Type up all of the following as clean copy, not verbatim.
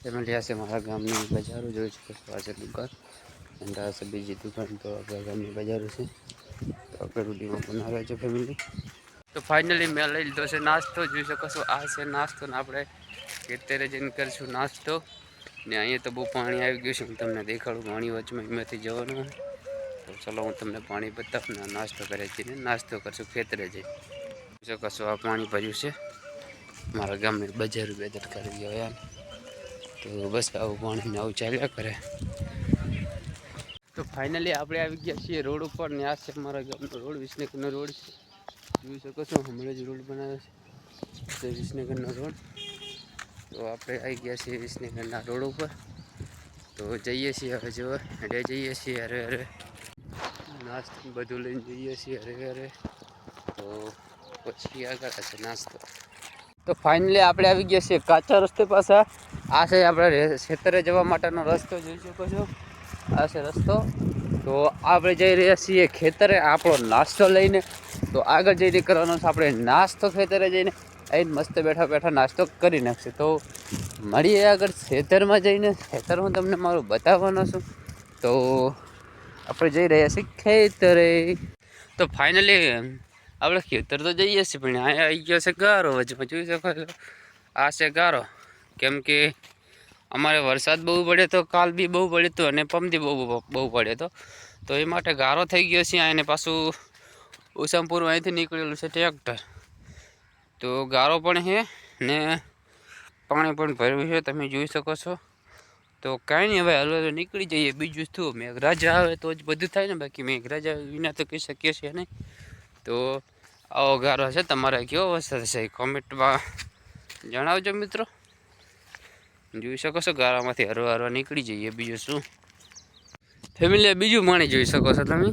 Family આ છે મારા ગામની બજારો જોઈ શકો છો. આ છે દુકાન અને આ છે બીજી દુકાન. તો આપણા ગામની બજારો છે તો આપણે રૂટીમાં બનાવે છે ફેમિલી. તો ફાઇનલી મેં લઈ લીધો છે નાસ્તો. જોઈ શકો છો આ છે નાસ્તો ને આપણે ખેતરે જઈને કરીશું નાસ્તો. ને અહીંયા તો બહુ પાણી આવી ગયું છે. હું તમને દેખાડું પાણી વચમાં એમાંથી જવાનું. તો ચલો હું તમને પાણી બતાવું ને નાસ્તો કરે છે ને નાસ્તો કરશું ખેતરે જઈ. જોઈ શકો છો આ પાણી ભર્યું છે મારા ગામની બજાર બેદર કરી ગયા. તો બસ આવું પાણીને આવું ચાલ્યા કરે. તો ફાઇનલી આપણે આવી ગયા છીએ રોડ ઉપર ને આ છે મારા ગામનો રોડ, વિસનગરનો રોડ છે. જોઈ શકો છો હમણાં જ રોડ બનાવ્યો છે વિસનગરનો રોડ. તો આપણે આવી ગયા છીએ વિસનગરના રોડ ઉપર. તો જઈએ છીએ હવે જો એટલે જઈએ છીએ અરે અરે નાસ્તો બધું લઈને જઈએ છીએ અરે અરે. તો પછી આગળ હશે નાસ્તો. તો ફાઇનલી આપણે આવી ગયા છીએ કાચા રસ્તે પાછા. આ છે આપણે ખેતરે જવા માટેનો રસ્તો. જોઈ શકો છો આ છે રસ્તો. તો આપણે જઈ રહ્યા છીએ ખેતરે આપણો નાસ્તો લઈને. તો આગળ જઈને કરવાનો છે આપણે નાસ્તો. ખેતરે જઈને અહીં મસ્ત બેઠા બેઠા નાસ્તો કરી નાખશે. તો મળીએ આગળ ખેતરમાં જઈને. ખેતર હું તમને મારું બતાવવાનો છું. તો આપણે જઈ રહ્યા છીએ ખેતરે. તો ફાઇનલી આપણે ખેતર તો જઈએ છીએ પણ અહીંયા આવી ગયો છે ગારો વચમાં. જોઈ શકો છો આ છે ગારો. કેમ કે અમારે વરસાદ બહુ પડે તો કાલ બી બહુ પડે તો અને પમદી બહુ પડે તો એ માટે ગારો થઈ ગયો છે. એને પાછું ઉસમપુર અહીંથી નીકળેલું છે ટ્રેક્ટર. તો ગારો પણ છે ને પાણી પણ ભર્યું છે તમે જોઈ શકો છો. તો કાંઈ નહીં હવે હલવા નીકળી જઈએ. બીજું શું મેઘરાજા આવે તો જ બધું થાય ને, બાકી મેઘરાજા વિના તો કહી શકીએ છીએ નહીં. તો આવો ગારો છે. તમારે કેવો વરસાદ છે કોમેન્ટમાં જણાવજો મિત્રો. જોઈ શકો છો ગારામાંથી હરવા હરવા નીકળી જઈએ. બીજું શું ફેમિલી બીજું પાણી જોઈ શકો છો તમે.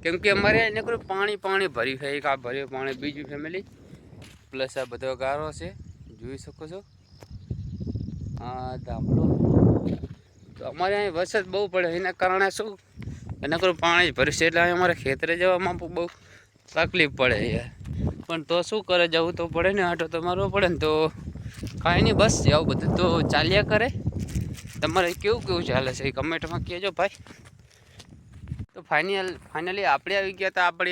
કેમ કે અમારે અહીંયા નીકળ્યું પાણી પાણી ભર્યું છે. એક આ ભર્યું પાણી બીજું ફેમિલી પ્લસ આ બધો ગારો છે જોઈ શકો છો. હા ધાબળો. તો અમારે અહીં વરસાદ બહુ પડે એના કારણે શું એના કરું પાણી જ ભર્યું છે. એટલે અહીં અમારે ખેતરે જવામાં બહુ તકલીફ પડે યાર. પણ તો શું કરે જવું તો પડે ને, આટો તો મારવો પડે ને. તો કાંઈ નહીં બસ આવું બધું તો ચાલ્યા કરે. તમારે કેવું ચાલે છે એ કમેન્ટમાં કહેજો ભાઈ. તો ફાઇનલી આપણે આવી ગયા હતા આપણે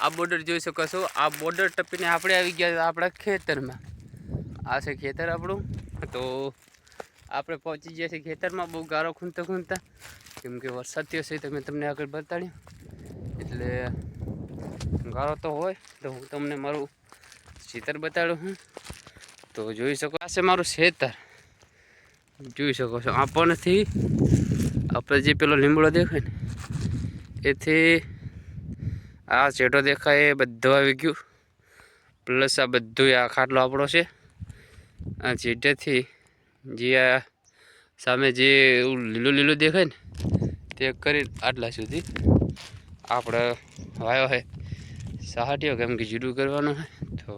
આ બોર્ડર જોઈ શકો છો. આ બોર્ડર ટપીને આપણે આવી ગયા હતા આપણા ખેતરમાં. આ છે ખેતર આપણું. તો આપણે પહોંચી ગયા છીએ ખેતરમાં. બહુ ગારો ખૂંદતા કેમ કે વરસાદ થયો છે તમે તમને આગળ બતાડ્યું. એટલે ગારો તો હોય તો હું તમને મારું ખેતર બતાડું હું. તો જોઈ શકો આ છે મારું ખેતર. જોઈ શકો છો આપણથી આપણે જે પેલો લીમડો દેખાય ને એથી આ ચેટો દેખાય એ બધો આવી ગયું. પ્લસ આ બધું આ ખાટલો આપણો છે. આ ચેટેથી જે આ સામે જે લીલું દેખાય ને તે કરી આટલા સુધી આપણે વાયો હોય સહાટીઓ. કેમ કે જીરું કરવાનું હોય તો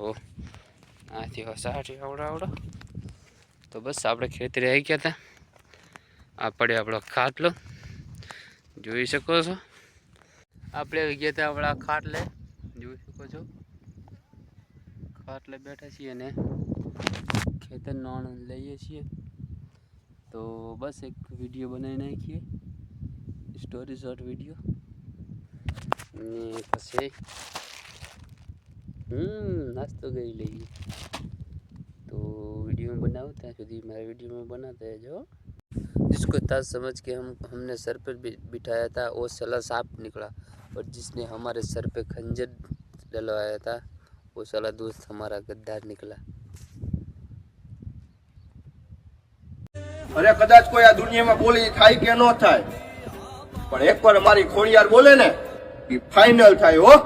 આથી સહાટીઓ આવડો. તો બસ આપણે ખેતરે આવી ગયા હતા. આ પડે આપણો ખાટલો જોઈ શકો છો. આપણે આવી ગયા હતા આપણા ખાટલે જોઈ શકો છો. ખાટલે બેઠા છીએ અને ખેતરનો આનંદ લઈએ છીએ. તો બસ એક વિડીયો બનાવી નાખીએ સ્ટોરી શોર્ટ વિડીયો. ને પછી નાસ્તો કરી લઈએ. तो वीडियो में बनाओ ત્યાં સુધી मेरा वीडियो में बनाते हैं जो जिसको था समझ के हमने सर पर बिठाया था वो साला सांप निकला और जिसने हमारे सर पे खंजर डलवाया था वो साला दोस्त हमारा गद्दार निकला. અરે કદાચ કોઈ આ દુનિયામાં બોલી થાય કે ન થાય પણ એકવાર મારી ખોડિયાર બોલે ને એ ફાઇનલ થાય હો.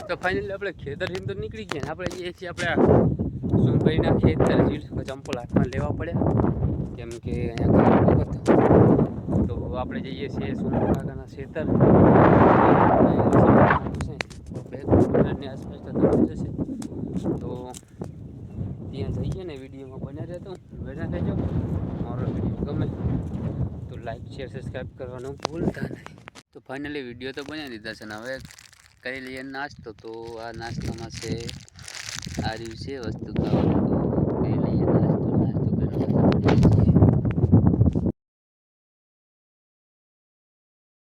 તો ફાઇનલી આપણે ખેતરથી તો નીકળી ગયા. આપણે જઈએ છીએ આપણે સોનભાઈના ખેતર. ચંપલ હાથમાં લેવા પડ્યા કેમ કે અહીંયા કામ હતો. તો આપણે જઈએ છીએ સોનભાઈ કાકાના ખેતર. રહેતો બના રહેજો. મારો વિડીયો ગમે તો લાઈક શેર સબસ્ક્રાઈબ કરવાનું ભૂલતા નહીં. તો ફાઇનલી વિડીયો તો બનાવી દીધા છે ને હવે કરી લઈએ નાસ્તો. તો આ નાસ્તામાં છે આ રહ્યું છે વસ્તુ ખાવાનું.